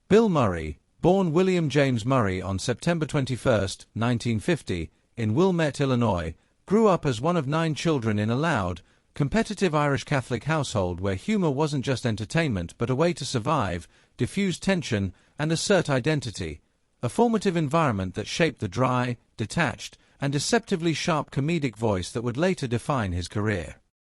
Bill Murray, born William James Murray on September 21, 1950, in Wilmette, Illinois, grew up as one of 9 children in a loud, competitive Irish Catholic household where humor wasn't just entertainment but a way to survive, diffuse tension, and assert identity, a formative environment that shaped the dry, detached, and deceptively sharp comedic voice that would later define his career.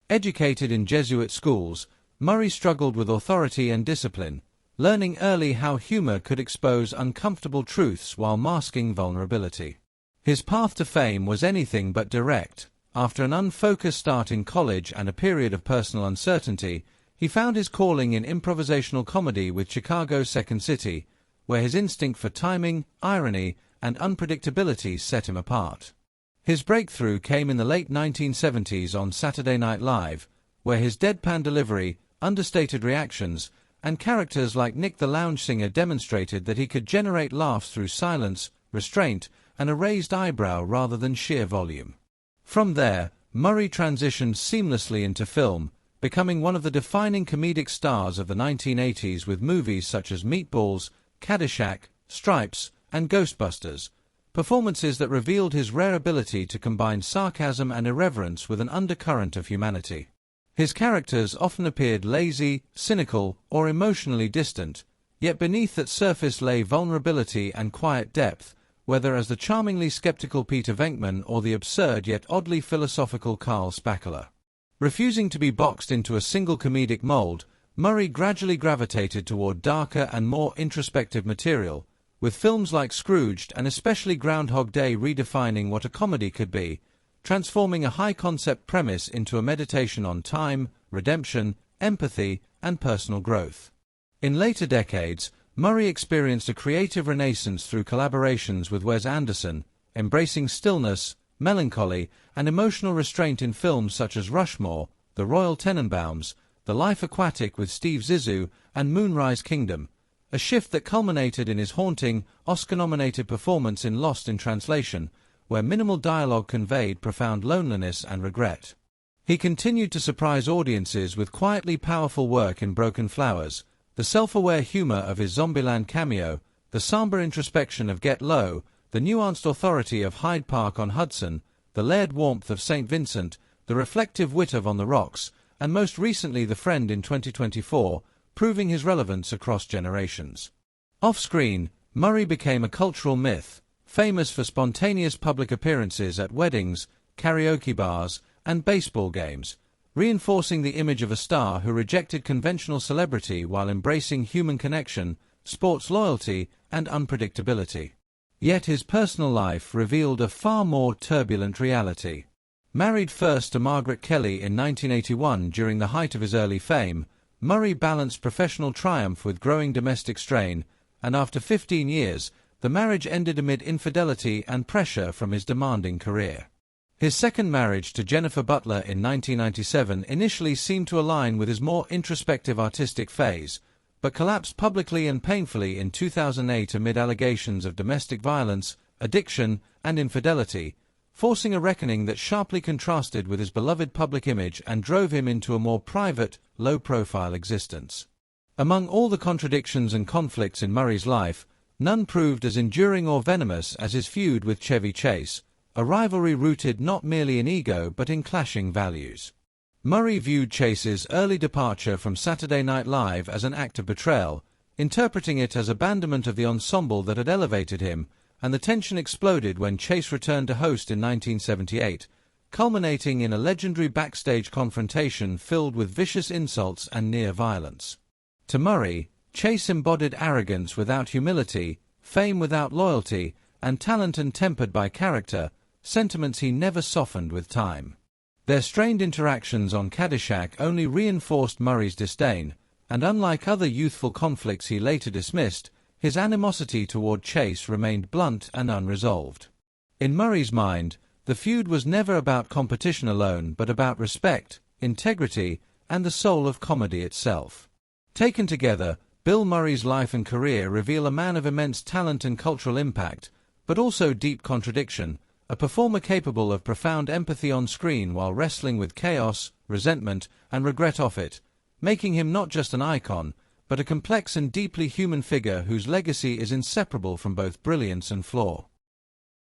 Educated in Jesuit schools, Murray struggled with authority and discipline, learning early how humor could expose uncomfortable truths while masking vulnerability. His path to fame was anything but direct. After an unfocused start in college and a period of personal uncertainty, he found his calling in improvisational comedy with Chicago's Second City, where his instinct for timing, irony, and unpredictability set him apart. His breakthrough came in the late 1970s on Saturday Night Live, where his deadpan delivery, understated reactions, and characters like Nick the Lounge Singer demonstrated that he could generate laughs through silence, restraint, and a raised eyebrow rather than sheer volume. From there, Murray transitioned seamlessly into film, becoming one of the defining comedic stars of the 1980s with movies such as Meatballs, Caddyshack, Stripes, and Ghostbusters, performances that revealed his rare ability to combine sarcasm and irreverence with an undercurrent of humanity. His characters often appeared lazy, cynical, or emotionally distant, yet beneath that surface lay vulnerability and quiet depth, whether as the charmingly skeptical Peter Venkman or the absurd yet oddly philosophical Carl Spackler. Refusing to be boxed into a single comedic mold, Murray gradually gravitated toward darker and more introspective material, with films like Scrooged and especially Groundhog Day redefining what a comedy could be, transforming a high-concept premise into a meditation on time, redemption, empathy, and personal growth. In later decades, Murray experienced a creative renaissance through collaborations with Wes Anderson, embracing stillness, melancholy, and emotional restraint in films such as Rushmore, The Royal Tenenbaums, The Life Aquatic with Steve Zissou, and Moonrise Kingdom, a shift that culminated in his haunting, Oscar-nominated performance in Lost in Translation, where minimal dialogue conveyed profound loneliness and regret. He continued to surprise audiences with quietly powerful work in Broken Flowers, the self-aware humor of his Zombieland cameo, the somber introspection of Get Low, the nuanced authority of Hyde Park on Hudson, the layered warmth of St. Vincent, the reflective wit of On the Rocks, and most recently The Friend in 2024, proving his relevance across generations. Off-screen, Murray became a cultural myth, famous for spontaneous public appearances at weddings, karaoke bars, and baseball games, reinforcing the image of a star who rejected conventional celebrity while embracing human connection, sports loyalty, and unpredictability. Yet his personal life revealed a far more turbulent reality. Married first to Margaret Kelly in 1981 during the height of his early fame, Murray balanced professional triumph with growing domestic strain, and after 15 years, the marriage ended amid infidelity and pressure from his demanding career. His second marriage to Jennifer Butler in 1997 initially seemed to align with his more introspective artistic phase, but collapsed publicly and painfully in 2008 amid allegations of domestic violence, addiction, and infidelity, forcing a reckoning that sharply contrasted with his beloved public image and drove him into a more private, low-profile existence. Among all the contradictions and conflicts in Murray's life, none proved as enduring or venomous as his feud with Chevy Chase, a rivalry rooted not merely in ego but in clashing values. Murray viewed Chase's early departure from Saturday Night Live as an act of betrayal, interpreting it as abandonment of the ensemble that had elevated him, and the tension exploded when Chase returned to host in 1978, culminating in a legendary backstage confrontation filled with vicious insults and near violence. To Murray, Chase embodied arrogance without humility, fame without loyalty, and talent untempered by character, sentiments he never softened with time. Their strained interactions on Caddyshack only reinforced Murray's disdain, and unlike other youthful conflicts he later dismissed, his animosity toward Chase remained blunt and unresolved. In Murray's mind, the feud was never about competition alone but about respect, integrity, and the soul of comedy itself. Taken together, Bill Murray's life and career reveal a man of immense talent and cultural impact, but also deep contradiction, a performer capable of profound empathy on screen while wrestling with chaos, resentment, and regret off it, making him not just an icon, but a complex and deeply human figure whose legacy is inseparable from both brilliance and flaw.